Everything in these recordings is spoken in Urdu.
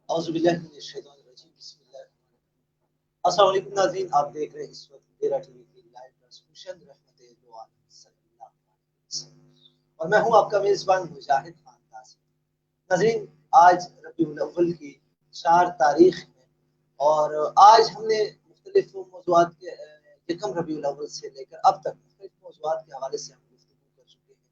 اعوذ باللہ من الشیطان الرجیم بسم اللہ الرحمن الرحیم۔ السلام علیکم ناظرین، آپ دیکھ رہے ہیں اس وقت میرا ٹی وی کی لائیو ٹرانسمیشن رحمت دو عالم صلی اللہ علیہ وسلم، اور میں ہوں آپ کا میزبان مجاہد خان قاسم۔ ناظرین، آج ربیع الاول کی 4 تاریخ ہے اور آج ہم نے مختلف موضوعات کے یکم ربیع الاول سے لے کر اب تک مختلف موضوعات کے حوالے سے ہم گفتگو کر چکے ہیں۔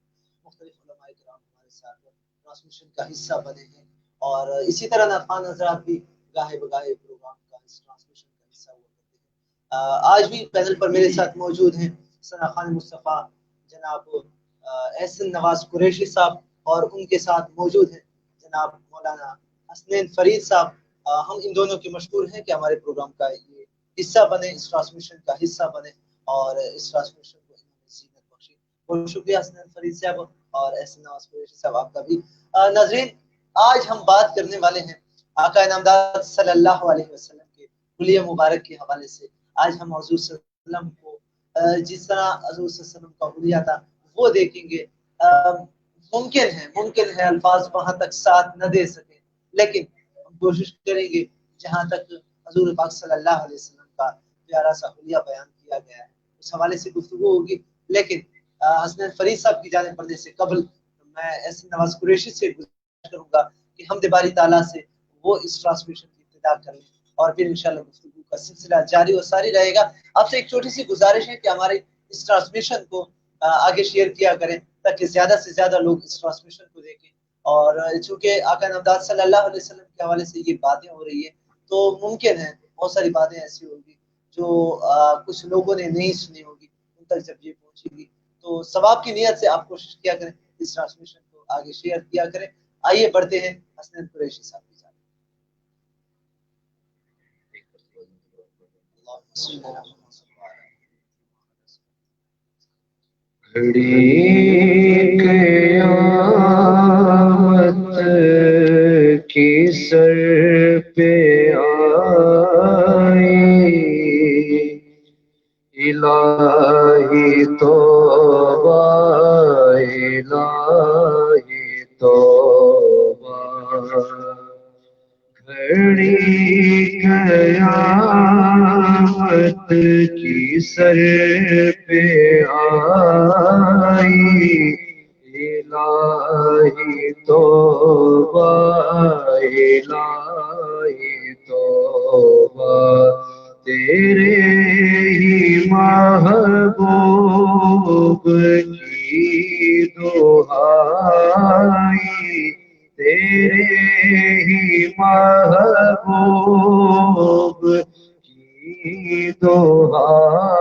مختلف علماء کرام ہمارے ساتھ ٹرانسمیشن کا حصہ بنے ہیں اور اسی طرح نعمان حضرات بھی گاہے بگاہے پروگرام کا اس ٹرانسمیشن کا حصہ ہوا کرتے ہیں۔ آج بھی پینل پر میرے ساتھ موجود ہیں ثنا خان مصطفیٰ، جناب احسن نواز قریشی صاحب، اور ان کے ساتھ موجود ہیں جناب مولانا حسنین فرید صاحب۔ ہم ان دونوں کے مشکور ہیں کہ ہمارے پروگرام کا یہ حصہ بنے، اس ٹرانسمیشن کا حصہ بنے اور اس ٹرانسمیشن کو انہوں نے زینت بخشی۔ بہت شکریہ حسنین فرید صاحب اور احسن نواز قریشی صاحب آپ کا بھی۔ ناظرین، آج ہم بات کرنے والے ہیں آقا انعامدار صلی اللہ علیہ وسلم کے حلیہ مبارک کے حوالے سے۔ آج ہم حضور صلی اللہ علیہ وسلم کو جس طرح حضور صلی اللہ علیہ وسلم کا حلیہ تھا وہ دیکھیں گے۔ ممکن ہے الفاظ وہاں تک ساتھ نہ دے سکیں، لیکن ہم کوشش کریں گے جہاں تک حضور پاک صلی اللہ علیہ وسلم کا پیارا سا حلیہ بیان کیا گیا ہے اس حوالے سے گفتگو ہوگی۔ لیکن حسنین فرید صاحب کی جانب پڑھنے سے قبل میں احسن نواز قریشی سے کروں گا کہ حمد باری تعالیٰ سے وہ اس ٹرانسمیشن کی ابتدا کر لیں اور پھر انشاءاللہ گفتگو کا سلسلہ جاری و ساری رہے گا۔ آپ سے ایک چھوٹی سی گزارش ہے کہ ہمارے اس ٹرانسمیشن کو آگے شیئر کیا کریں تاکہ زیادہ سے زیادہ لوگ اس ٹرانسمیشن کو دیکھیں، اور چونکہ آقا نامدار صلی اللہ علیہ وسلم کے حوالے سے یہ باتیں ہو رہی ہیں تو ممکن ہے بہت ساری باتیں ایسی ہوگی جو کچھ لوگوں نے نہیں سنی ہوگی، ان تک جب یہ پہنچے گی تو ثواب کی نیت سے آپ کوشش کیا کریں اس ٹرانسمیشن کو آگے شیئر کیا کریں۔ آئیے بڑھتے ہیں حسنین قریشی صاحب کی جانب۔ گھڑی قیامت کی سر پہ آئی، الہی توبہ الہی توبہ، گھڑی قیامت کی سر پہ آئی، الہی توبہ الہی توبہ، تیرے ہی محبوب کی دہائی، تیرے ہی محبوب کی دہائی،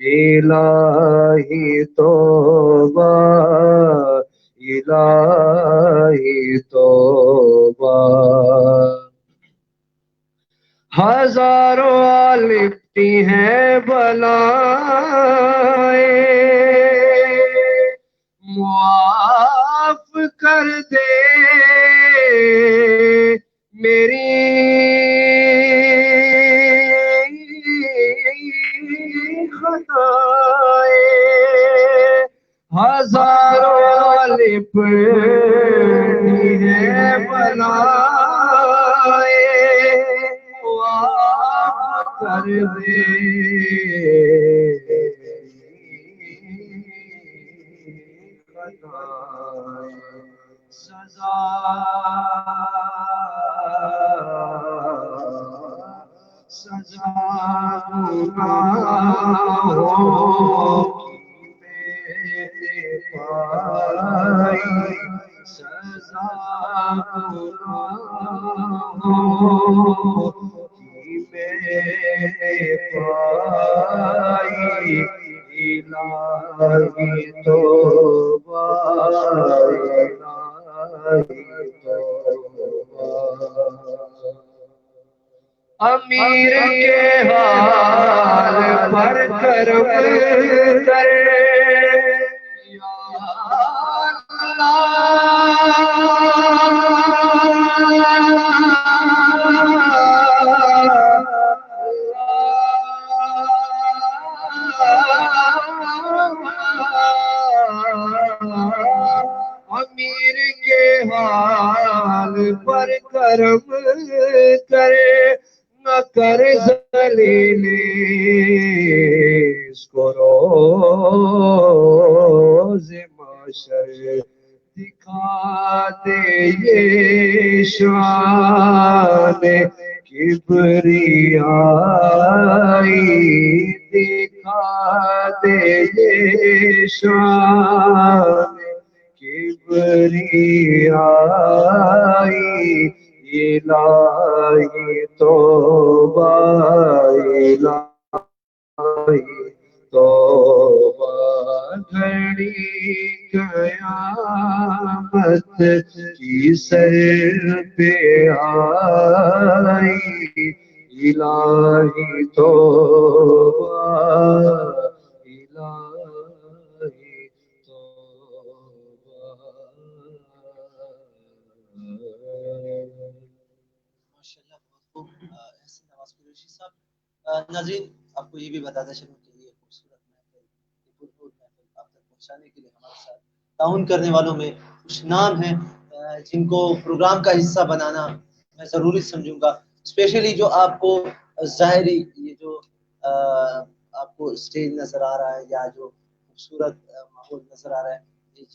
الہی توبہ الہی توبہ، ہزاروں لکھتی ہیں بلائیں، معاف کر دے میری خطائیں، ہزاروں لکھتی ہیں بلائیں، معاف کر دے سزا گناہوں کی میں نے پائی، سزا گناہوں کی میں نے پائی، الہی توبہ الہی توبہ، امیر کے حال پر کرم کر یا امیر کے حال پر کرم کرے نہ کر ذلیل اس کو روز محشر دکھا دے یہ شان کبریائی دکھا دے یہ شان کبریائی الہی توبہ الہی توبہ گھڑی قیامت کی سر پہ آئی الہی توبہ الہی ماشاءاللہ بہت خوب احسن نواز قریشی صاحب. ناظرین آپ کو یہ بھی بتاتا چلوں کہ یہ خوبصورت محفل آپ تک پہنچانے کے لیے ہمارے ساتھ تعاون کرنے والوں میں کچھ نام ہیں جن کو پروگرام کا حصہ بنانا میں ضروری سمجھوں گا. اسپیشلی جو آپ کو ظاہری یہ جو آپ کو اسٹیج نظر آ رہا ہے یا جو خوبصورت ماحول نظر آ رہا ہے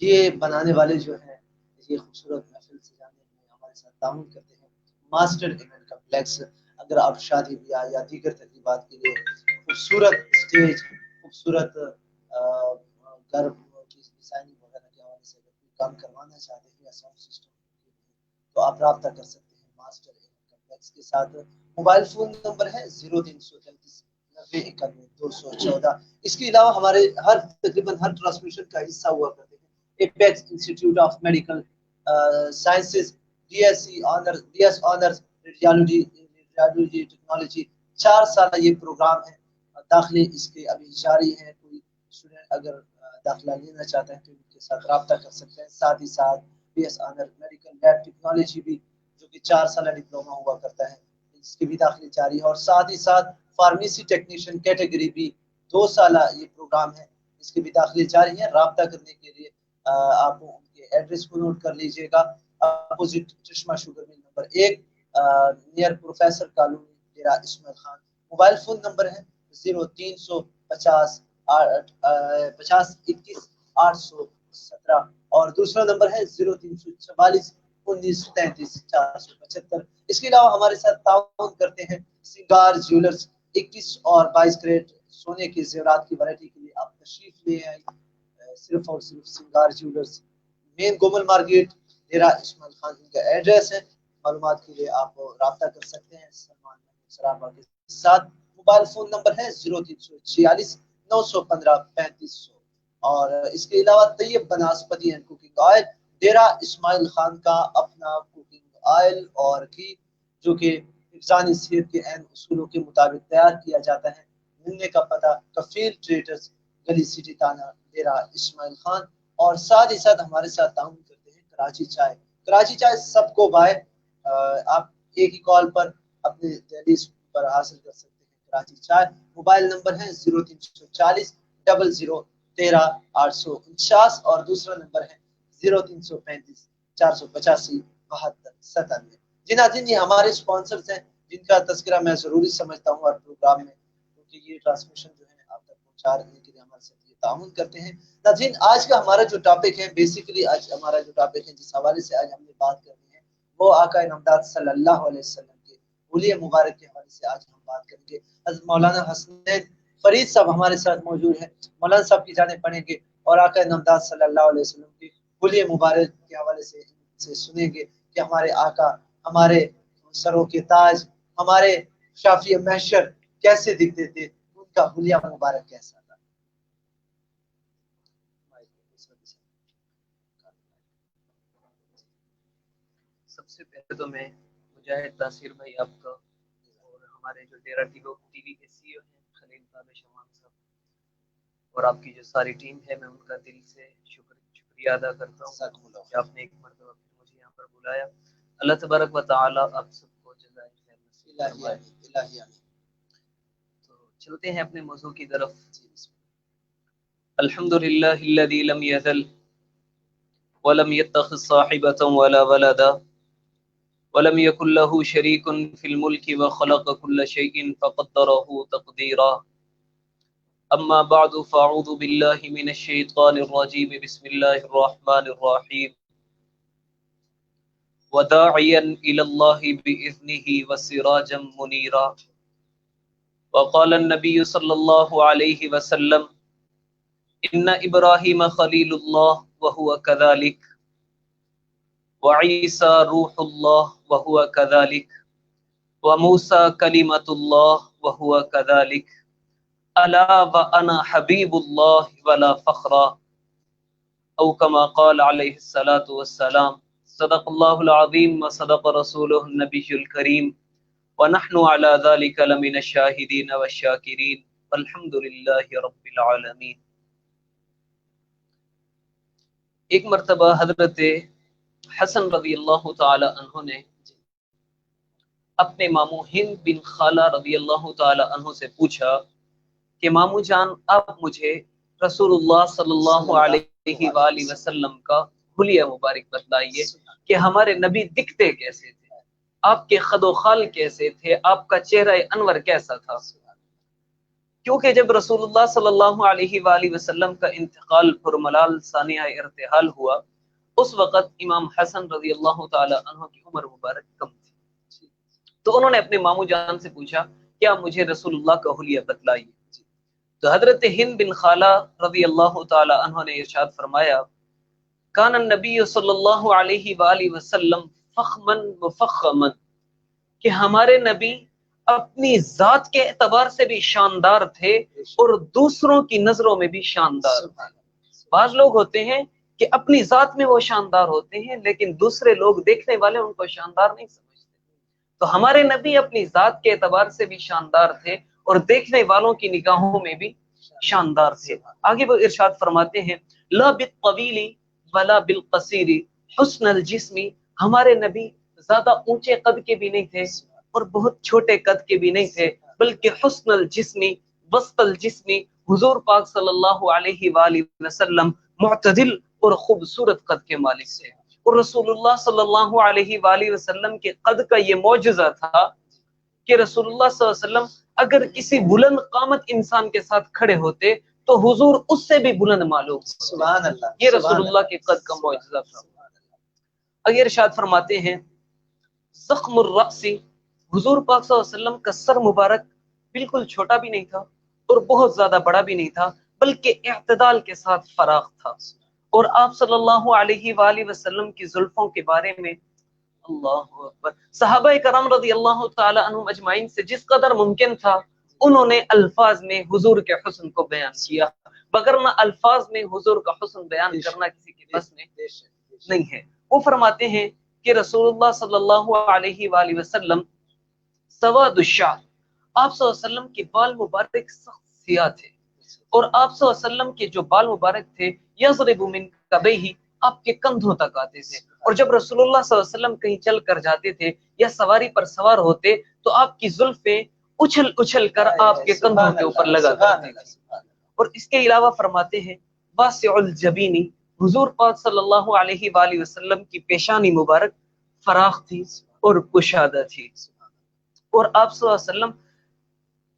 یہ بنانے والے جو ہیں یہ خوبصورت محفل سجانے میں ہمارے ساتھ تعاون کرتے ہیں. ماسٹر ایونٹ کمپلیکس اگر آپ شادی بیاہ یا دیگر تقریبات کے لیے خوبصورت اسٹیج خوبصورت گھر کی ڈیزائننگ وغیرہ کے حوالے سے کام کروانا چاہتے ہیں یا ساؤنڈ سسٹم تو آپ رابطہ کر سکتے ہیں ماسٹر ایونٹ کمپلیکس کے ساتھ. موبائل فون نمبر ہے 0333 9091 214. اس کے علاوہ ہمارے تقریباً ہر ٹرانسمیشن کا حصہ ہوا کرتے ہیں Apex Institute of Medical Sciences B S C honours B S honours radiology technology 4 سالہ یہ پروگرام ہے. داخلے اس کے ابھی جاری ہیں. کوئی اسٹوڈنٹ اگر داخلہ لینا چاہتے ہیں تو ان کے ساتھ رابطہ کر سکتے ہیں. ساتھ ہی ساتھ B S owner medical lab technology بھی جو کہ 4 سالہ ڈپلوما ہوا کرتا ہے اس کے بھی داخلے جاری ہے. اور ساتھ ہی ساتھ فارمیسی ٹیکنیشین کیٹیگری بھی 2 سالہ یہ پروگرام ہے اس کے بھی داخلے جاری ہیں. رابطہ کرنے کے لیے آپ ان کے ایڈریس کو نوٹ کر لیجئے گا. اپوزٹ چشمہ sugar mill number 1 near professor colony Dera Ismail Khan. Mobile phone number ہے 0350 50 21 817 اور دوسرا نمبر ہے 0344 19 33 475. اس کے علاوہ ہمارے ساتھ تعاون کرتے ہیں سنگار جیولرز. 21 اور 22 کریٹ سونے کے زیورات کی ویرائٹی کے لیے آپ تشریف لے آئیں. صرف اور صرف سنگار جیولرز مین گومل مارکیٹ ڈیرہ اسماعیل خان کا ایڈریس ہے. معلومات کے لیے آپ رابطہ کر سکتے ہیں سلمان سرابہ کے ساتھ. موبائل فون نمبر ہے 0346 915 3500 اور اس کے علاوہ طیب بناسپتی اینڈ کوکنگ آئل ڈیرہ اسماعیل خان کا اپنا کوکنگ آئل اور گھی جو کہ حفظان صحت کے عین اصولوں کے مطابق تیار کیا جاتا ہے. ملنے کا پتہ کفیل ٹریڈرز گلی سٹی تانا ڈیرہ اسماعیل خان. اور ساتھ ہی ساتھ ہمارے ساتھ تعاون کرتے ہیں کراچی چائے. کراچی چائے سب کو بائے آپ ایک ہی کال پر اپنے دہلیز پر حاصل کر سکتے ہیں کراچی چائے. موبائل نمبر ہے 0340 00 13 849 اور دوسرا نمبر ہے 0335 485 72 97. جی ناظرین یہ ہمارے سپانسرز ہیں جن کا تذکرہ میں ضروری سمجھتا ہوں اور پروگرام میں کیونکہ یہ ٹرانسمیشن جو ہے آپ تک پہنچانے کے لیے ہمارے ساتھ یہ تعاون کرتے ہیں. ناظرین آج کا ہمارا جو ٹاپک ہے بیسیکلی آج ہمارا جو ٹاپک ہے جس حوالے سے آج ہم نے بات کرنی ہے وہ آقا انعامداد صلی اللہ علیہ وسلم کے حلیہ مبارک کے حوالے سے آج ہم بات کریں گے. حضرت مولانا حسنین فرید صاحب ہمارے ساتھ موجود ہیں. مولانا صاحب کی جانب پڑھیں گے اور آقا انعامداد صلی اللہ علیہ وسلم کے حلیہ مبارک کے حوالے سے سنیں گے کہ ہمارے آقا ہمارے سروں کے تاج ہمارے شافی محشر کیسے دکھتے تھے ان کا حلیہ مبارک کیسا تھا. سب سے پہلے تو میں مجاہد تاثیر بھائی آپ کا اور ہمارے جو ڈیرہ ٹی وی کے سی او ہیں خلیل باب شمان صاحب اور آپ کی جو ساری ٹیم ہے میں ان کا دل سے شکریہ ادا کرتا ہوں کہ آپ نے ایک مرتبہ مجھے یہاں پر بلایا. اللہ تبارک و تعالی آپ سب کو جزائے خیر نصیب فرمائے. تو چلتے ہیں اپنے موضوع کی طرف. الحمدللہ الذی لم یزل ولم يتخذ صاحبة ولا ولدا ولم يكن له شريك في الملك وخلق كل شيء فقدره تقديرا أما بعد فأعوذ بالله من الشيطان الرجيم بسم الله الرحمن الرحيم وداعيا إلى الله بإذنه وسراجا منيرا وقال النبي صلى الله عليه وسلم إن إبراهيم خليل الله وهو كذلك وعيسى روح الله وهو كذلك وموسى كلمة الله وهو كذلك ألا وأنا حبيب الله ولا فخرا أو كما قال عليه الصلاة والسلام صدق الله العظيم وصدق رسوله النبي الكريم ونحن على ذلك لمن الشاهدين والشاكرين والحمد لله رب العالمين۔ ایک مرتبہ حضرت حسن رضی اللہ تعالی عنہ نے اپنے ماموں ہند بن خالہ رضی اللہ تعالی عنہ سے پوچھا کہ ماموں جان آپ مجھے رسول اللہ صلی اللہ علیہ وآلہ وسلم کا حلیہ مبارک بتلائیے کہ ہمارے نبی دکھتے کیسے تھے، آپ کے خد و خال کیسے تھے، آپ کا چہرہ انور کیسا تھا۔ کیونکہ جب رسول اللہ صلی اللہ علیہ وآلہ وسلم کا انتقال پرملال ثانیہ ارتحال ہوا، اس وقت امام حسن رضی اللہ تعالی عنہ کی عمر مبارک کم تھی، تو انہوں نے اپنے ماموں جان سے پوچھا کیا مجھے رسول اللہ کا حلیہ بتلائیے۔ تو حضرت ہند بن خالہ رضی اللہ تعالی عنہ نے ارشاد فرمایا کان النبی صلی اللہ علیہ وآلہ وسلم فخمن مفخمن، کہ ہمارے نبی اپنی ذات کے اعتبار سے بھی شاندار تھے اور دوسروں کی نظروں میں بھی شاندار تھے۔ بعض لوگ ہوتے ہیں کہ اپنی ذات میں وہ شاندار ہوتے ہیں لیکن دوسرے لوگ دیکھنے والے ان کو شاندار نہیں سمجھتے، تو ہمارے نبی اپنی ذات کے اعتبار سے بھی شاندار تھے اور دیکھنے والوں کی نگاہوں میں بھی شاندار تھے۔ آگے وہ ارشاد فرماتے ہیں لا بالطویل ولا بالقصیر حسن الجسم، ہمارے نبی زیادہ اونچے قد کے بھی نہیں تھے اور بہت چھوٹے قد کے بھی نہیں تھے، بلکہ حسن الجسم وسط الجسم، حضور پاک صلی اللہ علیہ وآلہ وسلم معتدل اور خوبصورت قد کے مالک تھے۔ اور رسول اللہ صلی اللہ علیہ وآلہ وسلم کے قد کا یہ معجزہ تھا کہ رسول اللہ صلی اللہ علیہ وسلم اگر کسی بلند قامت انسان کے ساتھ کھڑے ہوتے تو حضور اس سے بھی بلند معلوم ہوتے۔ سبحان اللہ، یہ رسول اللہ کے قد کا معجزہ تھا۔ اگر ارشاد فرماتے ہیں زخم الرأس، حضور پاک صلی اللہ علیہ وسلم کا سر مبارک بالکل چھوٹا بھی نہیں تھا اور بہت زیادہ بڑا بھی نہیں تھا، بلکہ اعتدال کے ساتھ فراخ تھا۔ اور آپ صلی اللہ علیہ وآلہ وسلم کی زلفوں کے بارے میں اللہ اکبر، صحابہ کرام رضی اللہ تعالی عنہم اجمعین سے جس قدر ممکن تھا انہوں نے الفاظ میں حضور کے حسن کو بیان کیا، وگرنہ الفاظ میں حضور کا حسن بیان کرنا کسی کے بس میں نہیں ہے۔ وہ فرماتے ہیں کہ رسول اللہ صلی اللہ علیہ وآلہ وسلم سواد الشعر، آپ صلی اللہ علیہ وسلم کے بال مبارک سخت سیاہ تھے، اور آپ صلی اللہ علیہ وسلم کے جو بال مبارک تھے یضرب من کبیہ، آپ کے کندھوں تک آتے تھے، اور جب رسول اللہ صلی اللہ علیہ وسلم کہیں چل کر جاتے تھے یا سواری پر سوار ہوتے تو آپ کی زلفیں اچھل اچھل کر آپ کے کندھوں کے اوپر لگا کرتی تھی۔ اور اس کے علاوہ فرماتے ہیں واسع الجبین، حضور پاک صلی اللہ علیہ وآلہ وسلم کی پیشانی مبارک فراخ تھی اور کشادہ تھی، اور آپ صلی اللہ علیہ وسلم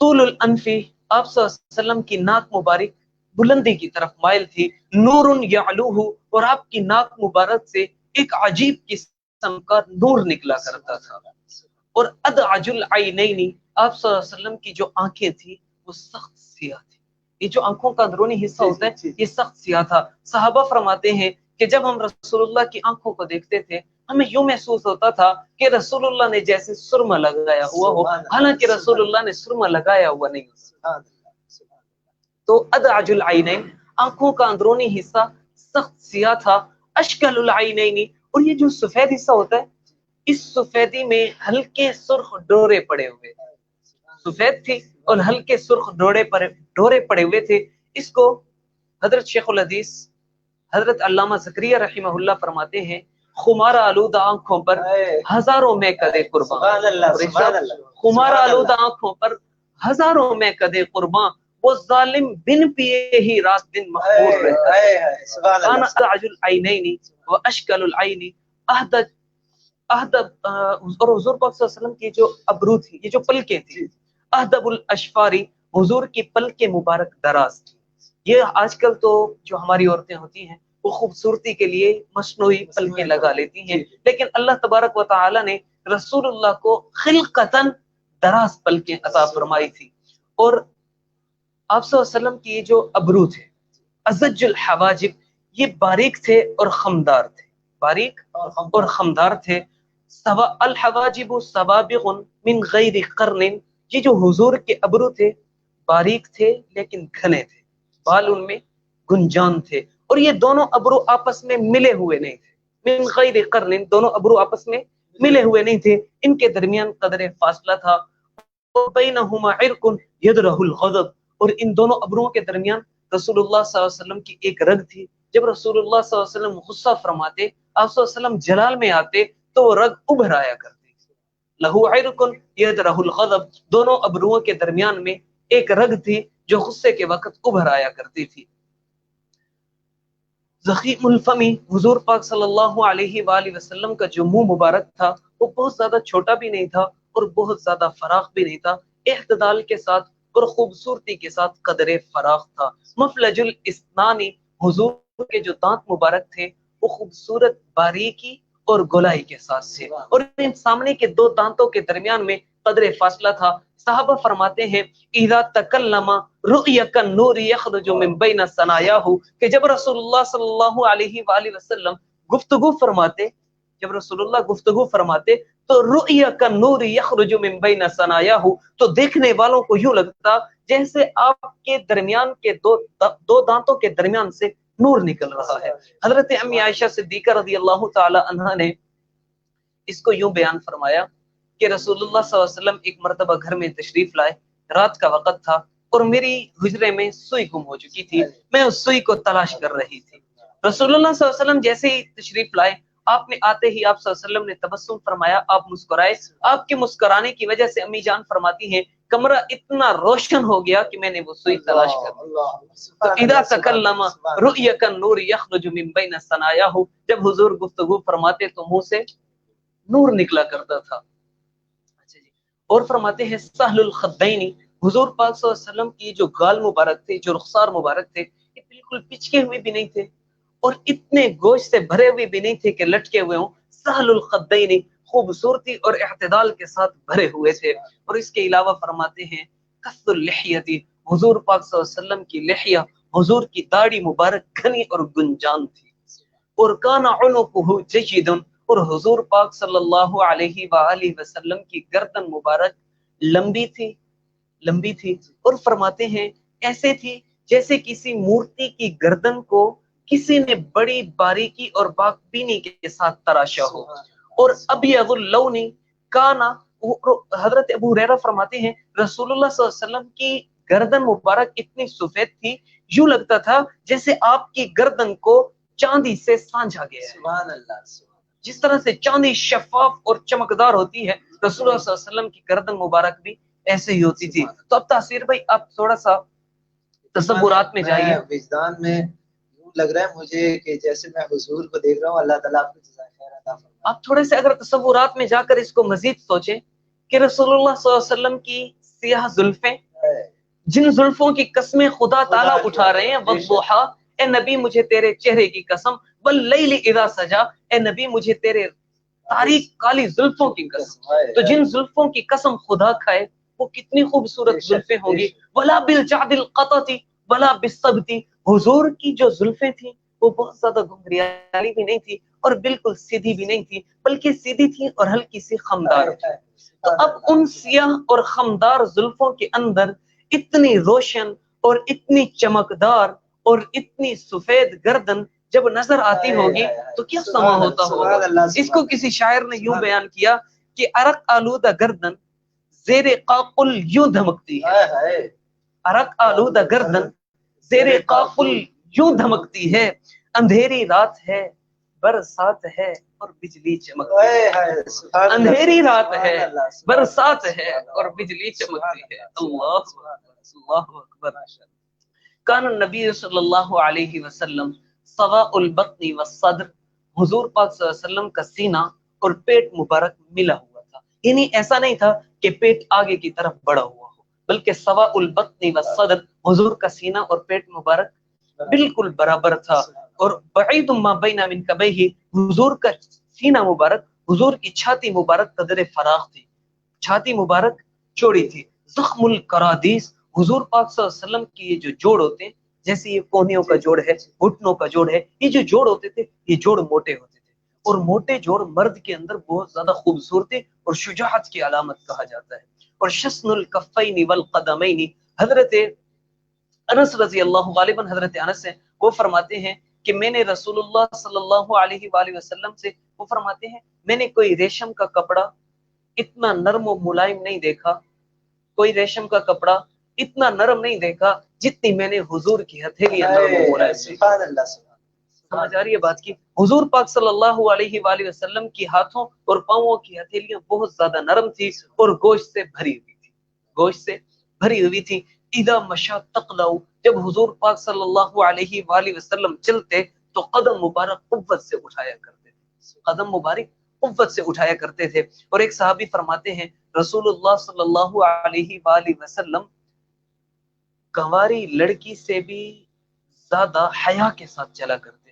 طول الانف، آپ صلی اللہ علیہ وسلم کی ناک مبارک بلندی کی طرف مائل تھی، نور یعلوہ، اور آپ کی ناک مبارک سے ایک عجیب قسم کا نور نکلا کرتا تھا، اور ادعج العینین، آپ صلی اللہ علیہ وسلم کی جو آنکھیں تھی وہ سخت سیاہ تھی۔ یہ جو آنکھوں کا اندرونی حصہ ہوتا ہے یہ سخت سیاہ تھا۔ صحابہ فرماتے ہیں کہ جب ہم رسول اللہ کی آنکھوں کو دیکھتے تھے ہمیں یوں محسوس ہوتا تھا کہ رسول اللہ نے جیسے سرما لگایا ہوا ہو، حالانکہ رسول اللہ نے سرما لگایا ہوا نہیں ہوتا۔ تو ادعج العینین، آنکھوں کا اندرونی حصہ سخت سیاہ تھا، اشکل العینین، اور یہ جو سفید حصہ ہوتا ہے اس سفیدی میں ہلکے سرخ ڈورے پڑے ہوئے، سفید تھی اور ہلکے سرخ ڈورے پڑے ہوئے تھے۔ اس کو حضرت شیخ الحدیث حضرت علامہ زکریا رحمہ اللہ فرماتے ہیں خمارہ آلودہ آنکھوں پر ہزاروں میں قدے قربان، خمارہ آلودہ آنکھوں پر ہزاروں میں قدے قربان، وہ ظالم بن پیے ہی رات دن مخمور رہتا ہے۔ کان ادعج العینین و اشکل العین احدج اور حضور پاک صلی اللہ علیہ وسلم کی جو ابرو تھی، یہ جو پلکیں تھی، اہدب الاشفاری، حضور کی پلکیں مبارک دراز تھی. یہ آج کل تو جو ہماری عورتیں ہوتی ہیں وہ خوبصورتی کے لیے مصنوعی پلکیں لگا لیتی ہیں، لیکن اللہ تبارک و تعالی نے رسول اللہ کو خلقتاً دراز پلکیں عطا فرمائی تھی. اور آپ صلی اللہ علیہ وسلم کی جو ابرو تھے ازج الحواجب، یہ باریک تھے اور خمدار تھے، باریک اور خمدار تھے. سوا الحواجب سوابغ من غیر قرن، یہ جو حضور کے ابرو تھے باریک تھے لیکن گھنے تھے، بال ان میں گنجان تھے، اور یہ دونوں ابرو آپس میں ملے ہوئے نہیں تھے. من غیر قرن، دونوں ابرو آپس میں ملے ہوئے نہیں تھے، ان کے درمیان قدر فاصلہ تھا. بینہما عرق یدرہ الغضب، اور ان دونوں ابروؤں کے درمیان رسول اللہ صلی اللہ علیہ وسلم کی ایک رگ تھی. جب رسول اللہ صلی اللہ علیہ وسلم غصہ فرماتے، آپ صلی اللہ علیہ وسلم جلال میں آتے تو وہ رگ ابھر آیا کرتی. لہو عرق یدرہ الغضب، دونوں ابروؤں کے درمیان میں ایک رگ تھی جو غصے کے وقت ابھر آیا کرتی تھی. ضخیم الفمی، حضور پاک صلی اللہ علیہ وآلہ وسلم کا جو منہ مبارک تھا وہ بہت زیادہ چھوٹا بھی نہیں تھا اور بہت زیادہ فراخ بھی نہیں تھا، اعتدال کے ساتھ اور خوبصورتی کے ساتھ قدر فراخ تھا. مفلج الاسنانی، حضور کے جو دانت مبارک تھے وہ خوبصورت باریکی اور گولائی کے ساتھ تھے، اور ان سامنے کے دو دانتوں کے درمیان میں قدر فاصلہ تھا. صحابہ فرماتے ہیں اذا تکلم رؤیک النور یخرج من بین ثنایاہ، کہ جب رسول اللہ صلی اللہ علیہ وآلہ وسلم گفتگو فرماتے، جب رسول اللہ گفتگو فرماتے تو رؤیک النور یخرج من بین ثنایاہ، تو دیکھنے والوں کو یوں لگتا جیسے آپ کے درمیان کے دو دانتوں کے درمیان سے نور نکل رہا ہے. حضرت امی عائشہ صدیقہ رضی اللہ تعالی عنہا نے اس کو یوں بیان فرمایا کہ رسول اللہ صلی اللہ علیہ وسلم ایک مرتبہ گھر میں تشریف لائے، رات کا وقت تھا اور میری حجرے میں سوئی گم ہو چکی تھی، میں اس سوئی کو تلاش کر رہی تھی. رسول اللہ صلی اللہ علیہ وسلم جیسے ہی تشریف لائے، آپ نے آتے ہی آپ صلی اللہ علیہ وسلم نے تبسم فرمایا، آپ مسکرائے. آپ کے مسکرانے کی وجہ سے امی جان فرماتی ہیں کمرہ اتنا روشن ہو گیا کہ میں نے وہ سوئی تلاش کر دی. تو اذا تکلم رؤیک النور یخرج من بین ثنایاہ، جب حضور گفتگو فرماتے تو منہ سے نور نکلا کرتا تھا. اچھا جی، اور فرماتے ہیں سہل الخدین، حضور پاک صلی اللہ علیہ وسلم کی جو گال مبارک تھے، جو رخسار مبارک تھے، یہ بالکل پچکے ہوئے بھی نہیں تھے اور اتنے گوشت سے بھرے ہوئے بھی نہیں تھے کہ لٹکے ہوئے ہوں. سہل الخدین، خوبصورتی اور اعتدال کے ساتھ بھرے ہوئے تھے. اور اس کے علاوہ فرماتے ہیں کث اللحیتی، حضور پاک صلی اللہ علیہ وسلم کی لحیہ، حضور کی داڑھی مبارک گھنی اور گنجان تھی. اور کان عنقہ جید، اور حضور پاک صلی اللہ علیہ وآلہ وسلم کی گردن مبارک لمبی تھی، لمبی تھی. اور فرماتے ہیں ایسے تھی جیسے کسی مورتی کی گردن کو کسی نے بڑی باریکی اور باکبینی کے ساتھ تراشا ہو. اور ابیض اللون کانا، حضرت ابو ہریرہ فرماتے ہیں رسول اللہ صلی اللہ علیہ وسلم کی گردن مبارک اتنی سفید تھی یوں لگتا تھا جیسے آپ کی گردن کو چاندی سے سانجھا گیا ہے. سبحان اللہ. جس طرح سے چاندی شفاف اور چمکدار ہوتی ہے، رسول اللہ صلی اللہ علیہ وسلم کی گردن مبارک بھی ایسے ہی ہوتی تھی. تو اب تاثیر بھائی آپ تھوڑا سا تصورات میں جائیے. وجدان میں یوں لگ رہا ہے مجھے کہ جیسے میں حضور کو دیکھ رہا ہوں. اللہ تعالیٰ آپ کو جزائے خیر عطا فرمائے. آپ تھوڑے سے اگر تصورات میں جا کر اس کو مزید سوچیں کہ رسول اللہ صلی اللہ علیہ وسلم کی سیاہ زلفیں، جن زلفوں کی قسمیں خدا تعالیٰ اٹھا رہے ہیں، والضحیٰ، اے نبی مجھے تیرے چہرے کی قسم، واللیل اذا سجا، اے نبی مجھے تیرے تاریک کالی زلفوں کی قسم. تو جن زلفوں کی قسم خدا کھائے وہ کتنی خوبصورت زلفیں ہوں گی. ولا بالجعد القطط ولا بالصبت، حضور کی جو زلفیں تھیں وہ بہت زیادہ گھنگریالی بھی نہیں تھی اور بالکل سیدھی بھی نہیں تھی، بلکہ سیدھی تھی اور ہلکی سی خمدار تھی. تو اب ان سیاہ اور خمدار زلفوں کے اندر اتنی روشن اور اتنی چمکدار اور اتنی سفید گردن جب نظر آتی ہوگی تو کیا سما ہوتا ہوگا. اس کو کسی شاعر نے یوں بیان کیا کہ عرق آلودہ گردن زیر قاقل یوں دھمکتی ہے، عرق آلودہ گردن زیر قاقل یوں دھمکتی ہے، اندھیری رات ہے برسات ہے اور بجلی چمکتی ہے. اندھیری رات ہے برسات ہے اور بجلی چمکتی ہے. اللہ اکبر. کان النبی صلی اللہ علیہ وسلم سواء البطن والصدر، حضور پاک صلی اللہ علیہ وسلم کا سینہ اور پیٹ مبارک ملا ہوا تھا، یعنی ایسا نہیں تھا کہ پیٹ آگے کی طرف بڑا ہوا ہو، بلکہ سوا البطن والصدر، حضور کا سینہ اور پیٹ مبارک بالکل برابر تھا، اور بعید ما بین منکبیہ، حضور کا سینہ مبارک، حضور کی چھاتی مبارک قدر فراخ تھی، چھاتی مبارک چوڑی تھی، زخم القرادیس، حضور پاک صلی اللہ علیہ وسلم کی یہ جو جوڑ ہوتے ہیں، جیسے یہ کونیوں کا جوڑ ہے، گھٹنوں کا جوڑ ہے، یہ جو جوڑ ہوتے تھے یہ جوڑ موٹے ہوتے تھے، اور موٹے جوڑ مرد کے اندر بہت زیادہ خوبصورتی اور شجاعت کی علامت کہا جاتا ہے۔ اور شسن الکفین والقدمین، حضرت انس رضی اللہ، غالباً حضرت انس سے، وہ فرماتے ہیں کہ میں نے رسول اللہ صلی اللہ علیہ وآلہ وسلم سے، وہ فرماتے ہیں میں نے کوئی ریشم کا کپڑا اتنا نرم و ملائم نہیں دیکھا، کوئی ریشم کا کپڑا اتنا نرم نہیں دیکھا جتنی میں نے حضور کی ہتھیلیاں نرم و ملائم دیکھی۔ سبحان اللہ، سمجھ آ رہی ہے بات کی؟ حضور پاک صلی اللہ علیہ وآلہ وسلم کی ہاتھوں اور پاؤں کی ہتھیلیاں بہت زیادہ نرم تھی اور گوشت سے بھری ہوئی تھی، گوشت سے بھری ہوئی تھی۔ اذا مشا تقلو، جب حضور پاک صلی اللہ علیہ وآلہ وسلم چلتے تو قدم مبارک قوت سے اٹھایا کرتے تھے، قدم مبارک قوت سے اٹھایا کرتے تھے۔ اور ایک صحابی فرماتے ہیں رسول اللہ صلی اللہ علیہ وآلہ وسلم کنواری لڑکی سے بھی زیادہ حیا کے ساتھ چلا کرتے تھے۔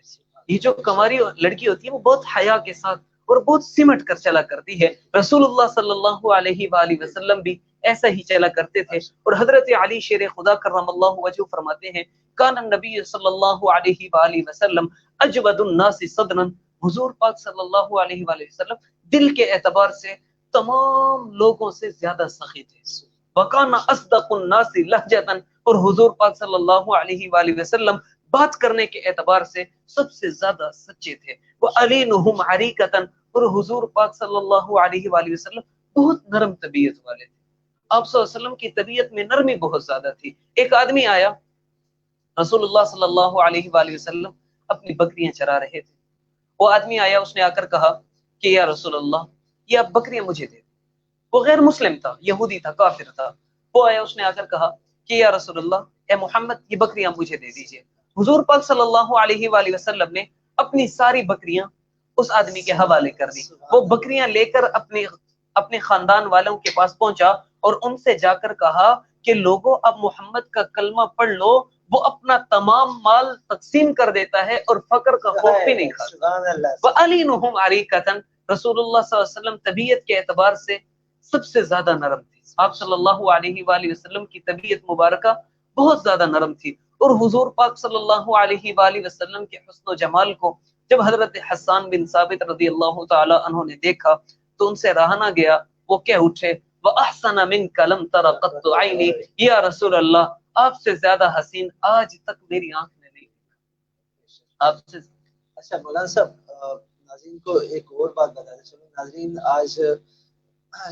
یہ جو کنواری لڑکی ہوتی ہے وہ بہت حیا کے ساتھ اور بہت سمٹ کر چلا کرتی ہے، رسول اللہ صلی اللہ علیہ وآلہ وسلم بھی ایسا ہی چلا کرتے تھے۔ اور حضرت علی شیر خدا کرم اللہ وجہ فرماتے ہیں کان النبی صلی اللہ علیہ وآلہ وسلم اجود الناس صدرا، حضور پاک صلی اللہ علیہ وآلہ وسلم دل کے اعتبار سے تمام لوگوں سے زیادہ سخی تھے، وکان اصدق الناس لہجتا، اور حضور پاک صلی اللہ علیہ وآلہ وسلم بات کرنے کے اعتبار سے سب سے زیادہ سچے تھے، وَأَلِينُهُمْ عَرِيقَةً، اور حضور پاک صلی اللہ علیہ وآلہ وسلم بہت نرم طبیعت والے تھے، آپ صلی اللہ علیہ وسلم کی طبیعت میں نرمی بہت زیادہ تھی۔ ایک آدمی آیا، رسول اللہ صلی اللہ علیہ وآلہ وسلم اپنی بکریاں چرا رہے تھے، وہ آدمی آیا، اس نے آ کر کہا کہ یا رسول اللہ یہ آپ بکریاں مجھے دے دیں، وہ غیر مسلم تھا، یہودی تھا، کافر تھا، وہ آیا، اس نے آ کر کہا کہ یا رسول اللہ، اے محمد یہ بکریاں مجھے دے دیجئے۔ حضور پاک صلی اللہ علیہ وآلہ وسلم نے اپنی ساری بکریاں اس آدمی کے حوالے کر دی، وہ بکریاں لے کر اپنے خاندان والوں کے پاس پہنچا اور ان سے جا کر کہا کہ لوگوں اب محمد کا کلمہ پڑھ لو، وہ اپنا تمام مال تقسیم کر دیتا ہے اور فقر کا خوف بھی نہیں کھاتا۔ سبحان اللہ، وَأَلِينُهُمْ عَرِيقَةً، رسول اللہ صلی اللہ علیہ وسلم طبیعت کے اعتبار سے سب سے زیادہ نرم تھی، آپ صلی اللہ علیہ وآلہ وسلم کی طبیعت مبارکہ بہت زیادہ نرم تھی، اور حضور پاک صلی اللہ علیہ وآلہ وسلم کے حسن و جمال کو جب حضرت حسان بن ثابت رضی اللہ تعالی عنہ نے دیکھا تو ان سے رہا نہ گیا، وہ کہہ اٹھے وَأَحْسَنَ مِنْكَ لَمْ تَرَ قَطُّ عَيْنِي، یا رسول اللہ آپ سے زیادہ حسین آج تک میری آنکھ نے نہیں دیکھا، آپ سے۔ اچھا مولانا صاحب، ناظرین کو ایک اور بات بتاتے چلو، ناظرین آج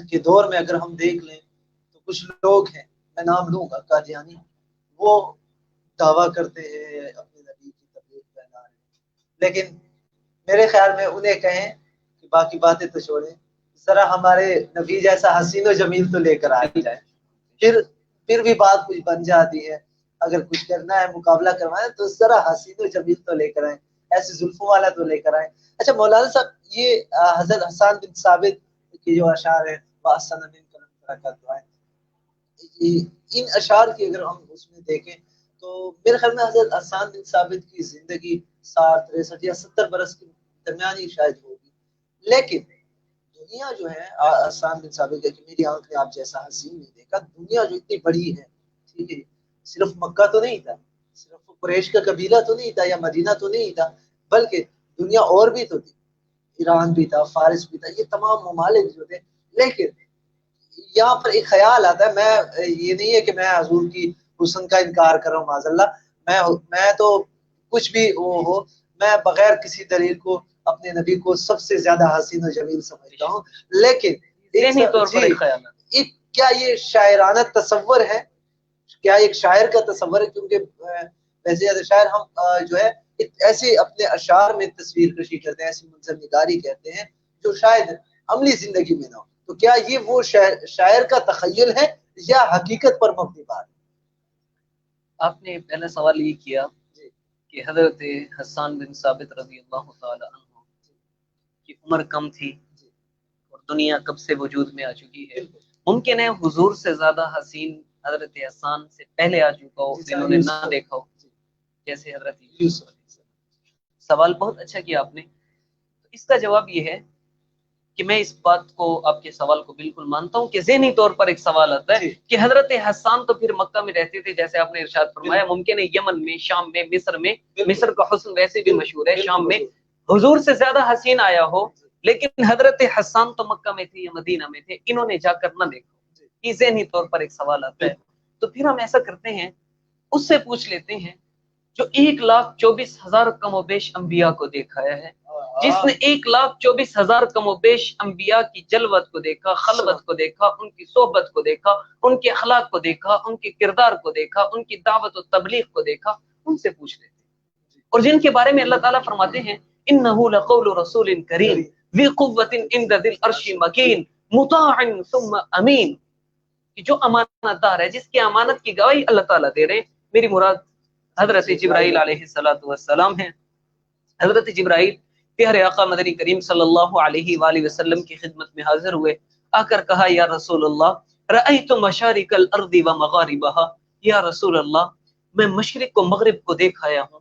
کے دور میں اگر ہم دیکھ لیں تو کچھ لوگ ہیں، میں نام لوں گا، قادیانی، وہ دعویٰ کرتے ہیں اپنے نبی کی تبلیغ پہنا رہے ہیں، لیکن میرے خیال میں انہیں کہیں کہ باقی باتیں تو چھوڑیں، ذرا ہمارے نبی جیسا حسین و جمیل تو لے کر آ جائے، پھر بھی بات کچھ بن جاتی ہے۔ اگر کچھ کرنا ہے، مقابلہ کروانا ہے تو ذرا حسین و جمیل تو لے کر آئیں، ایسے زلفوں والا تو لے کر آئیں۔ اچھا مولانا صاحب، یہ حضرت حسان بن ثابت کے جو اشعار ہیں وَأَحْسَنَ مِنْكَ لَمْ تَرَ قَطُّ عَيْنِي، ان اشعار کی اگر ہم اس میں دیکھیں تو میرے خیال میں حضرت حسان بن ثابت کی زندگی 60 63 یا 70 برس کے درمیان ہی شاید ہوگی، لیکن دنیا جو ہے حسان بن ثابت کہ میری آنکھ نے آپ جیسا حسین نہیں دیکھا، دنیا جو اتنی بڑی ہے، ٹھیک ہے، صرف مکہ تو نہیں تھا، صرف قریش کا قبیلہ تو نہیں تھا یا مدینہ تو نہیں تھا، بلکہ دنیا اور بھی تو تھی، ایران بھی تھا، فارس بھی تھا، یہ تمام ممالک جو تھے، لیکن یہاں پر ایک خیال آتا ہے، میں یہ نہیں ہے کہ میں حضور کی حسن کا انکار کر رہا ہوں، معاذ اللہ، میں تو کچھ بھی وہ ہو، میں بغیر کسی دلیل کو اپنے نبی کو سب سے زیادہ حسین و جمیل سمجھتا ہوں، لیکن ذہنی طور پر ایک خیال ہے، کیا یہ شاعرانہ تصور ہے؟ کیا ایک شاعر کا تصور ہے؟ کیونکہ ویسے شاعر ہم جو ہے ایسے اپنے اشعار میں تصویر کشی کرتے ہیں، ایسی منظر نگاری کہتے ہیں جو شاید عملی زندگی میں نہ ہو، تو کیا یہ وہ شاعر کا تخیل ہے یا حقیقت پر مبنی بات؟ آپ نے پہلا سوال یہ کیا کہ حضرت حسان بن ثابت رضی اللہ تعالی عنہ کی عمر کم تھی دنیا کب سے وجود میں آ چکی ہے، ممکن ہے حضور سے زیادہ حسین حضرت حسان سے پہلے آ چکا ہو، انہوں نے نہ دیکھا ہو، جیسے حضرت یوسف علیہ السلام۔ سوال بہت اچھا کیا آپ نے۔ اس کا جواب یہ ہے کہ میں اس بات کو، آپ کے سوال کو بالکل مانتا ہوں کہ ذہنی طور پر ایک سوال آتا ہے کہ حضرت حسان تو پھر مکہ میں رہتے تھے، جیسے آپ نے ارشاد فرمایا، ممکن ہے یمن میں، شام میں، مصر کا حسن ویسے بھی مشہور ہے، شام میں حضور سے زیادہ حسین آیا ہو، لیکن حضرت حسان تو مکہ میں تھے یا مدینہ میں تھے، انہوں نے جا کر نہ دیکھا۔ یہ ذہنی طور پر ایک سوال آتا ہے۔ تو پھر ہم ایسا کرتے ہیں، اس سے پوچھ لیتے ہیں جو 1,24,000 کم و بیش انبیاء کو دیکھا ہے، جس نے 1,24,000 کم و بیش انبیاء کی جلوت کو دیکھا، خلوت کو دیکھا، ان کی صحبت کو دیکھا، ان کے اخلاق کو دیکھا، ان کے کردار کو دیکھا، ان کی دعوت و تبلیغ کو دیکھا، ان سے پوچھ لیتے ہیں۔ اور جن کے بارے میں اللہ تعالیٰ فرماتے ہیں انہ لقول رسول کریم ذی قوۃ عند ذی العرش مکین مطاع ثم امین، کہ جو امانت دار ہے، جس کی امانت کی گواہی اللہ تعالیٰ دے رہے ہیں۔ میری مراد حضرت جبرائیل علیہ السلام ہیں۔ حضرت جبرائیل پیارے آقا مدنی کریم صلی اللہ علیہ وآلہ وسلم کی خدمت میں حاضر ہوئے، آ کر کہا یا رسول اللہ رأیت مشارق الارض ومغاربها، یا رسول اللہ میں مشرق و مغرب کو دیکھ آیا ہوں،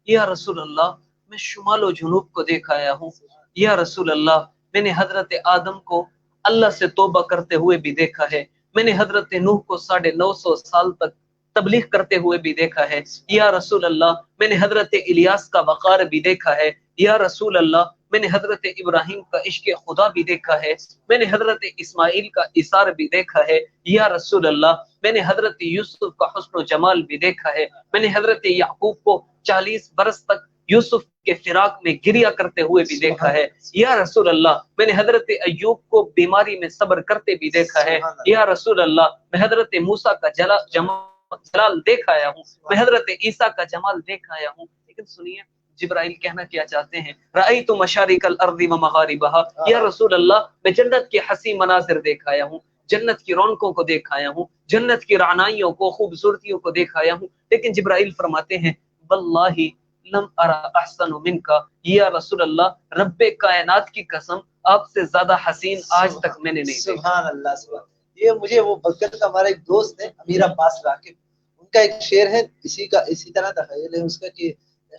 یا رسول اللہ میں شمال و جنوب کو دیکھ آیا ہوں، یا رسول اللہ میں نے حضرت آدم کو اللہ سے توبہ کرتے ہوئے بھی دیکھا ہے، میں نے حضرت نوح کو 950 سال تک تبلیغ کرتے ہوئے بھی دیکھا ہے، یا رسول اللہ میں نے حضرت الیاس کا وقار بھی دیکھا ہے، یا رسول اللہ میں نے حضرت ابراہیم کا عشق خدا بھی دیکھا ہے، میں نے حضرت اسماعیل کا اثار بھی دیکھا ہے، یا رسول اللہ میں نے حضرت یوسف کا حسن و جمال بھی دیکھا ہے، میں نے حضرت یعقوب کو 40 برس تک یوسف کے فراق میں گریا کرتے ہوئے بھی دیکھا ہے، یا رسول اللہ میں نے حضرت ایوب کو بیماری میں صبر کرتے بھی دیکھا ہے، یا رسول اللہ میں حضرت موسیٰ کا جلال دیکھ آیا ہوں، میں حضرت عیسیٰ کا جمال دیکھ آیا ہوں۔ لیکن سنیے جبرائیل کہنا کیا چاہتے ہیں، رأیت مشارق الارض ومغاربها، یا رسول اللہ میں جنت کے حسین مناظر دیکھ آیا ہوں، جنت کی رونقوں کو دیکھ آیا ہوں، جنت کی رعنائیوں کو، خوبصورتیوں کو دیکھ آیا ہوں، لیکن جبرائیل فرماتے ہیں واللہ لم ارى احسن منک، یا رسول اللہ رب کائنات کی قسم آپ سے زیادہ حسین آج تک میں نے نہیں دیکھا۔ سبحان اللہ، سبحان اللہ۔ یہ مجھے وہ بغل کا ہمارا ایک دوست ہے امیر عباس راکب، ان کا ایک شعر ہے اسی طرح تخیل ہے اس کا کہ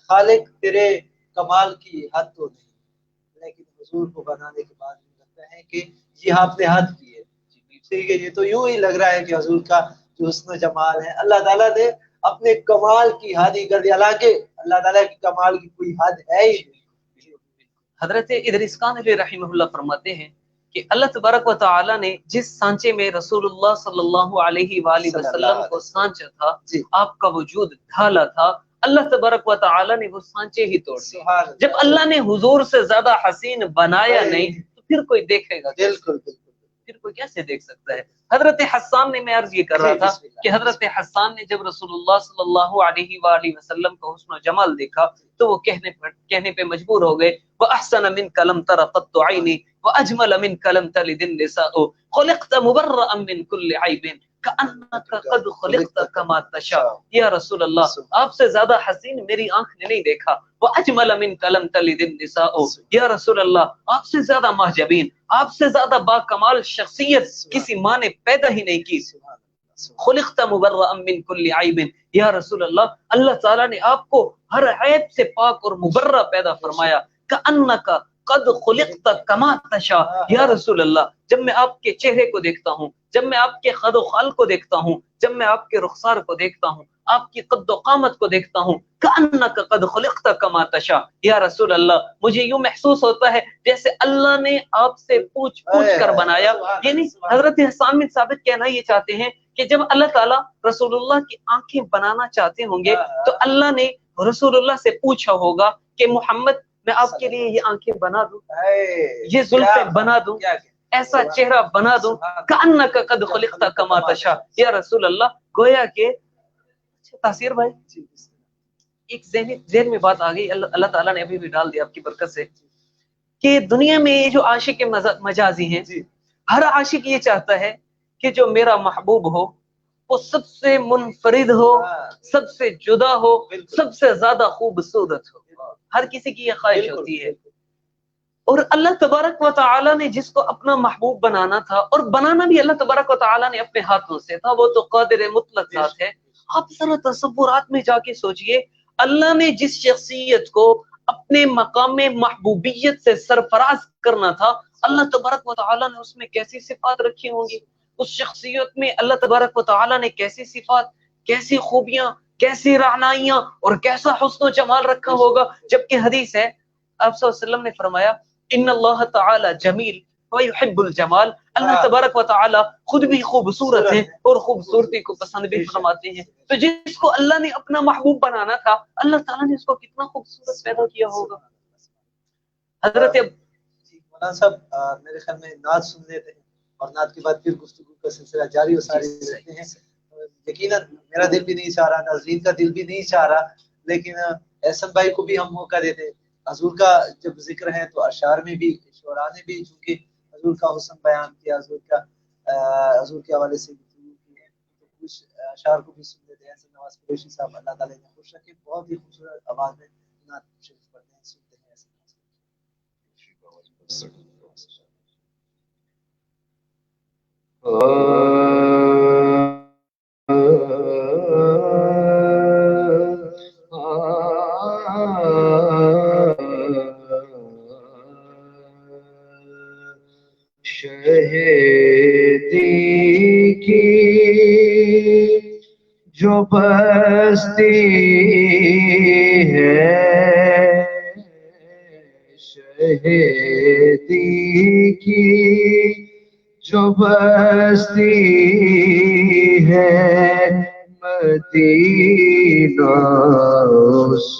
خالق تیرے کمال کی حد تو نہیں، لیکن حضور کو بنانے کے بعد لگتا ہے کہ یہ آپ نے حد کی ہے۔ ٹھیک ہے، یہ تو یوں ہی لگ رہا ہے کہ حضور کا جو حسن و جمال ہے اللہ تعالیٰ نے اپنے کمال کی حد ہی کر دی، حالانکہ اللہ تعالیٰ کی کمال کی کوئی حد ہے ہی نہیں۔ حضرت ادریس کاندھلی رحمہ اللہ فرماتے ہیں کہ اللہ تبارک و تعالی نے جس سانچے میں رسول اللہ صلی اللہ علیہ وآلہ وسلم کو سانچا تھا، آپ کا وجود ڈھالا تھا، اللہ تبارک و تعالی نے وہ سانچے ہی توڑ دیا۔ جب اللہ نے حضور سے زیادہ حسین بنایا نہیں تو پھر کوئی دیکھے گا؟ بالکل بالکل، پھر کوئی کیسے دیکھ سکتا ہے؟ حضرت حسان نے، میں عرض یہ کر رہا تھا کہ حضرت حسان نے جب رسول اللہ صلی اللہ علیہ وآلہ وسلم کا حسن و جمال دیکھا تو وہ کہنے پہ مجبور ہو گئے وَأَحْسَنَ مِنْكَ لَمْ تَرَ قَطُّ عَيْنِي وَأَجْمَلَ مِنْكَ لَمْ تَلِدِ النِّسَاءُ خُلِقْتَ مُبَرَّأً مِنْ كُلِّ عَيْبٍ كَأَنَّكَ قَدْ خُلِقْتَ كَمَا تَشَاءُ، یا رسول اللہ آپ سے زیادہ حسین میری آنکھ نے نہیں دیکھا، وَأَجْمَلَ مِنْكَ لَمْ تَلِدِ النِّسَاءُ، یا رسول اللہ آپ سے زیادہ محجبین، آپ سے زیادہ با کمال شخصیت کسی ماں نے پیدا ہی نہیں کی، خلقت مبرأ من کل عیب، یا رسول اللہ اللہ تعالیٰ نے آپ کو ہر عیب سے پاک اور مبرہ پیدا فرمایا، کأنک قد خلقت کما تشاء، یا رسول اللہ جب میں آپ کے چہرے کو دیکھتا ہوں، جب میں آپ کے قد و خال کو دیکھتا ہوں، جب میں آپ کے رخسار کو دیکھتا ہوں، آپ کی قد و قامت کو دیکھتا ہوں، کأنک قد خلقت کما تشاء، یا رسول اللہ مجھے یوں محسوس ہوتا ہے جیسے اللہ نے آپ سے پوچھ کر بنایا۔ یعنی حضرت حسان بن ثابت کہنا یہ چاہتے ہیں کہ جب اللہ تعالیٰ رسول اللہ کی آنکھیں بنانا چاہتے ہوں گے تو اللہ نے رسول اللہ سے پوچھا ہوگا کہ محمد میں آپ کے لیے یہ آنکھیں بنا دوں، یہ زلفیں بنا دوں، ایسا چہرہ بنا دوں، کأنک قد خلقت کما تشاء، یا رسول اللہ گویا کہ تاثیر بھائی ایک ذہن میں بات آ گئی، اللہ تعالیٰ نے ابھی بھی ڈال دیا آپ کی برکت سے، کہ دنیا میں جو عاشق مجازی ہیں، ہر عاشق یہ چاہتا ہے کہ جو میرا محبوب ہو وہ سب سے منفرد ہو، سب سے جدا ہو، سب سے زیادہ خوبصورت ہو، ہر کسی کی یہ خواہش ہوتی ہے۔ اور اللہ تبارک و تعالی نے جس کو اپنا محبوب بنانا تھا، اور بنانا بھی اللہ تبارک و تعالی نے اپنے ہاتھوں سے تھا، وہ تو قادر مطلق ذات ہے. آپ ذرا تصورات میں جا کے سوچئے، اللہ نے جس شخصیت کو اپنے مقام محبوبیت سے سرفراز کرنا تھا، اللہ تبارک و تعالی نے اس میں کیسی صفات رکھی ہوں گی، اس شخصیت میں اللہ تبارک و تعالی نے کیسی صفات، کیسی خوبیاں، کیسی رعنائیاں اور کیسا حسن و جمال رکھا ہوگا. جبکہ حدیث ہے، آپ صلی اللہ علیہ وسلم نے فرمایا ان اللہ تعالی جمیل ویحب الجمال، اللہ تبارک و تعالی خود بھی خوبصورت ہیں اور خوبصورتی کو پسند بھی فرماتے ہیں. تو جس کو اللہ نے اپنا محبوب بنانا تھا، اللہ تعالیٰ نے اس کو کتنا خوبصورت پیدا کیا ہوگا. حضرت مولانا صاحب میرے خیال میں نعت سن لیتے ہیں اور نعت کے بعد پھر گفتگو کا سلسلہ جاری و ساری رکھتے ہیں. یقیناً میرا دل بھی نہیں چاہ رہا، ناظرین کا دل بھی نہیں چاہ رہا، لیکن احسن بھائی کو بھی ہم موقع دیتے. حضور کا جب ذکر ہے تو اشعار میں بھی، شعراء نے بھی چونکہ حضور کا حسن بیان کیا، حضور کے حوالے سے گفتگو کی ہے، تو کچھ اشعار کو بھی سن لیتے ہیں. احسن نواز قریشی صاحب اللہ تعالیٰ نے خوش رکھے، بہت ہی خوبصورت آواز میں نعت شریف پڑھتے ہیں، سنتے ہیں احسن نواز. شہیدی کی جو بستی ہے، شہیدی کی جو بستی ہے، مدینہ اس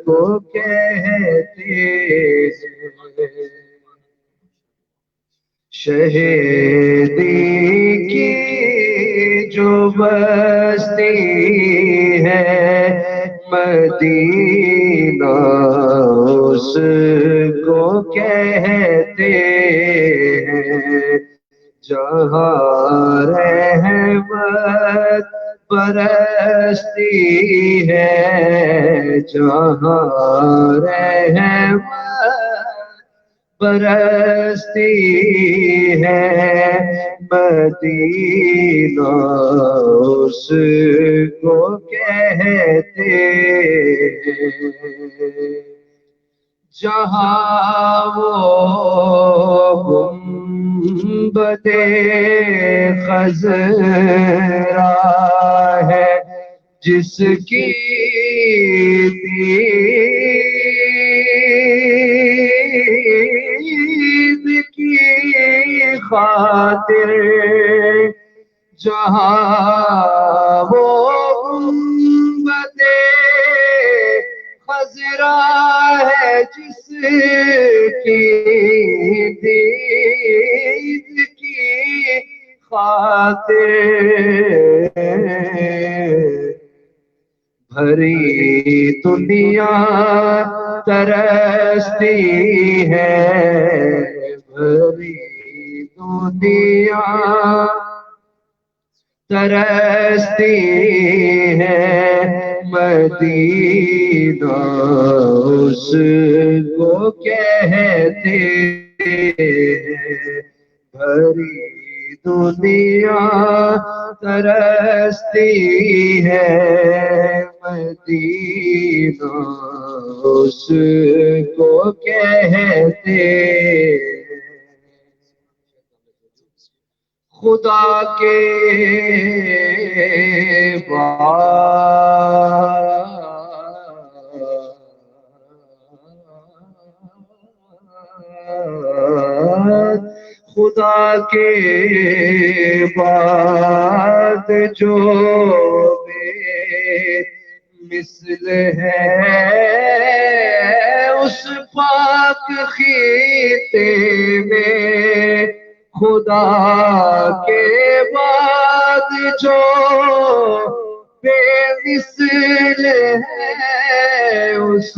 کو کہتے ہیں. شہیدی کی جو بستی ہے، مدینہ اس کو کہتے ہیں. جہاں رحمت برستی ہے، جہاں رحمت برستی ہے، مدینہ اس کو کہتے ہیں. جہاں وہ گنبد خضرا ہے، جس کی دید کی خاطر، جہاں وہ گنبد خضرا ہے، جس کی دید کی خاطر بھری دنیا ترستی ہے، بھری دنیا ترستی ہے، مدینہ اس کو کہتے ہیں. بھری دنیا ترستی ہے، مدینہ اس کو کہتے ہیں. خدا کے بعد، خدا کے بعد جو بے مثل ہے، اس پاک خطے میں خدا کے بعد جو بے مثل ہے، اس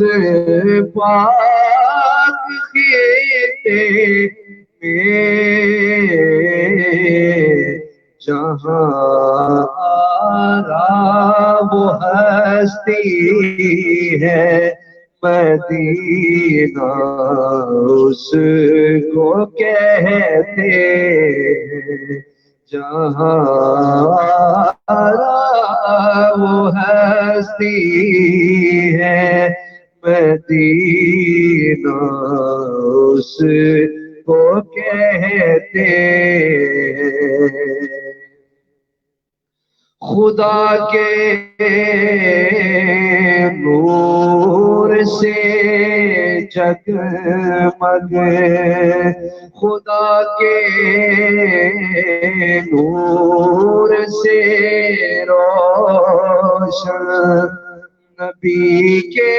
پاک خطے میں جہاں آرا وہ ہستی ہے، مدینہ اس کو کہتے ہیں جہاں وہ ہستی ہے مدینہ اس کو کہتے ہیں خدا کے نور سے جگمگ خدا کے نور سے روشن نبی کے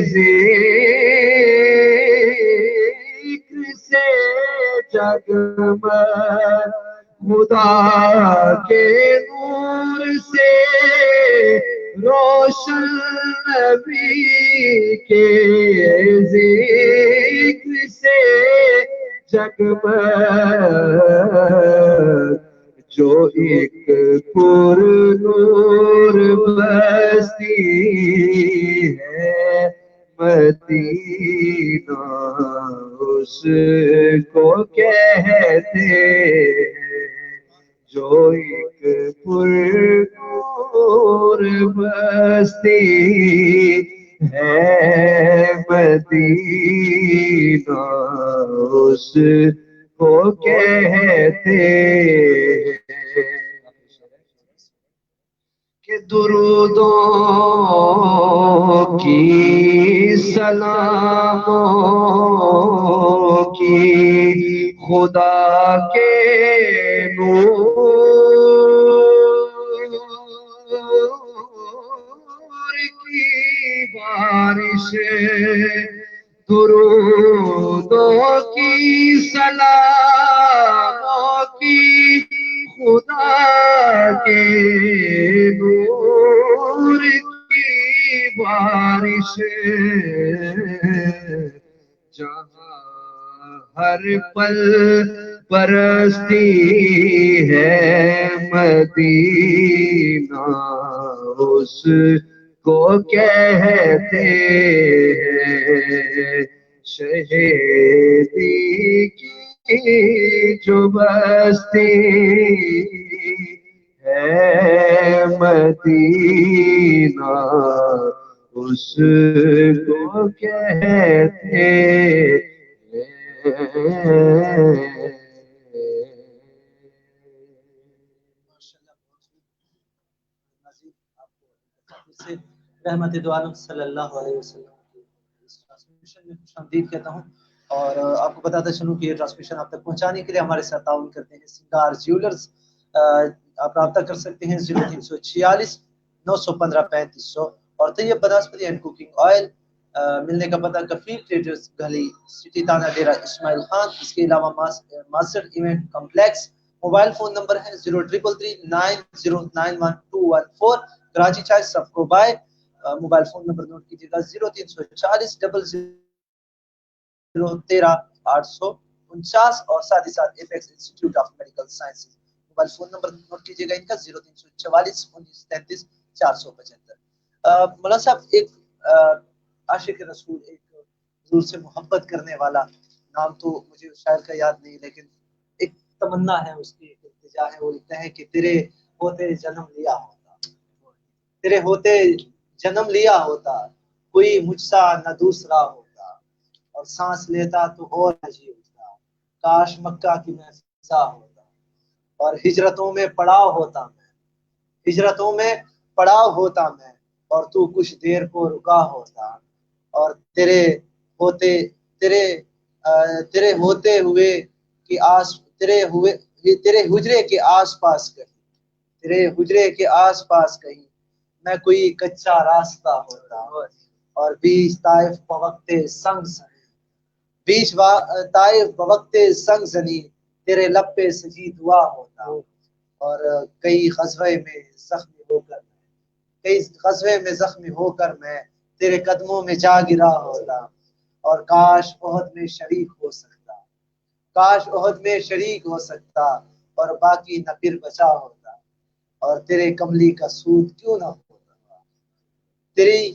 ذکر سے جگمگ خدا کے نور سے روشن نبی کے ذکر سے جگمگ جو ایک پر نور بستی ہے مدینہ اس کو کہتے ہیں جو ایک پر نور بستی ہے مدینہ اس کو کہتے ہیں کہ درودوں کی سلاموں کی خدا کے نور کی بارش درودوں کی سلاموں کی خدا کے نور کی بارش جہاں ہر پل برستی ہے مدینہ اس کو کہتے ہیں شہیدی کی جو بستی ہے مدینہ اس کو کہتے ہیں رحمت دو عالم صلی اللہ علیہ وسلم کی اس ٹرانسمیشن میں خوش آمدید کہتا ہوں اور آپ کو بتاتا چلوں کہ یہ ٹرانسمیشن آپ تک پہنچانے کے لیے ہمارے ساتھ تعاون کرتے ہیں سنگار جیولرز آپ رابطہ کر سکتے ہیں 0346 915 3500 اور طیب بناسپتی اینڈ کوکنگ آئل ملنے کا پتہ کفیل ٹریڈرز گلی سٹی تانہ ڈیرہ اسماعیل خان اس کے علاوہ master event complex mobile phone number ہے 0333909114 کراچی چائے سب کو بائے موبائل فون نمبر نوٹ کیجیے گا 0340 013 اور ساتھ ہی ساتھ Apex Institute of Medical Sciences mobile phone number note کیجیے گا ان کا 0344 1933 475 مولانا صاحب ایک عاشق رسول ایک حضور سے محبت کرنے والا نام تو مجھے شاعر کا یاد نہیں لیکن ایک تمنا ہے اس کی ایک التجا ہے وہ لکھتا ہے کہ تیرے ہوتے جنم لیا ہوتا تیرے ہوتے جنم لیا ہوتا کوئی مجھ سا نہ دوسرا ہوتا اور سانس لیتا تو اور عجیب ہوتا کاش مکہ کی میں فضا ہوتا اور ہجرتوں میں پڑاؤ ہوتا میں ہجرتوں میں پڑاؤ ہوتا میں اور تو کچھ دیر کو رکا ہوتا اور تیرے ہوتے ہوئے کہ تیرے حجرے کے آس پاس کہیں میں کوئی کچا راستہ ہوتا اور بیچ طائف بوقت سنگ زنی تیرے لب پہ سجی دعا ہوتا اور کئی غزوے میں زخمی ہو کر میں تیرے قدموں میں جا گرا ہوتا اور کاش عہد میں شریک ہو سکتا اور باقی نہ پھر بچا ہوتا اور تیرے کملی کا سود کیوں نہ ہوتا تیری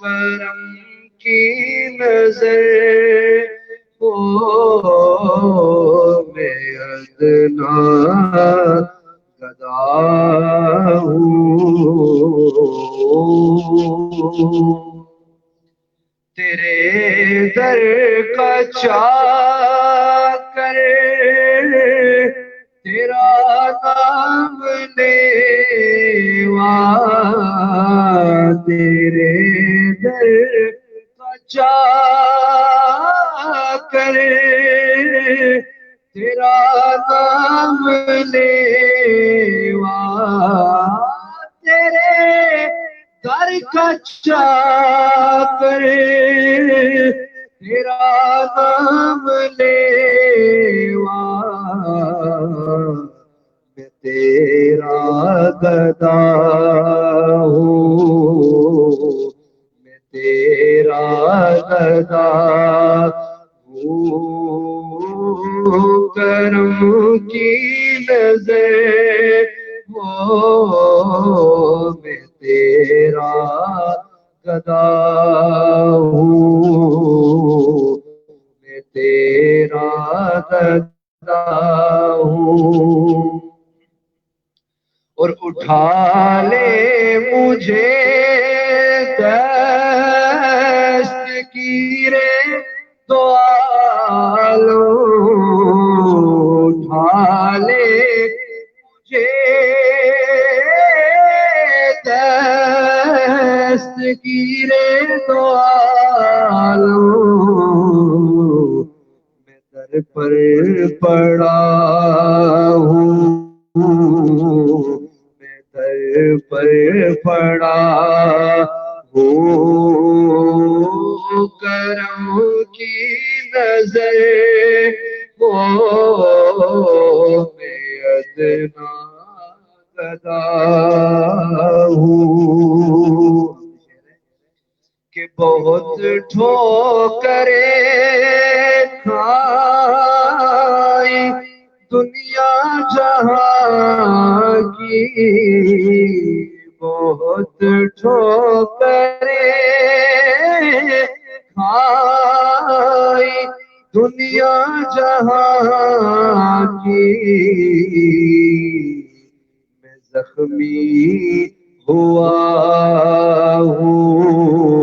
کرم کی نظر ہو میں ادنا گدا ہوں تیرے در کا چاکر تیرا نام لیوا تیرے در کا چاکر تیرا نام لیوا تیرے در کا چاکر تیرا نام لیوا میں تیرا گدا ہوں میں تیرا گدا ہوں کرم کی نظر میں تیرا گدا ہوں میں تیرا گدا ہوں اور اٹھا لے مجھے دستگیرے دو عالم اٹھا لے مجھے دستگیرے دو عالم میں در پر پڑا ہوں میں در پر پڑا ہوں کرم کی نظر میں ادنا گدا ہوں کہ بہت ٹھوکریں کھائی دنیا جہاں کی بہت ٹھوکریں کھائی دنیا جہاں کی میں زخمی ہوا ہوں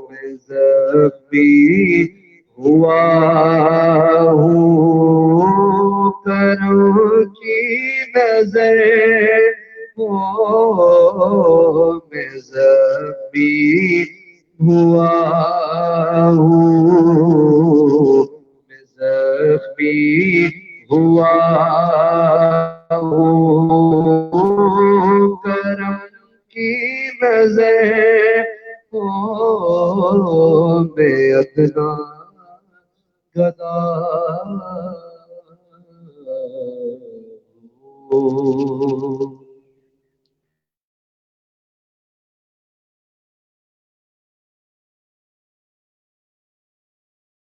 میں زخمی ہوا ہوں کرم کی نظر میں زخمی ہوا ہوں میں زخمی ہوا ہوں کرم کی نظر میں ادنا گدا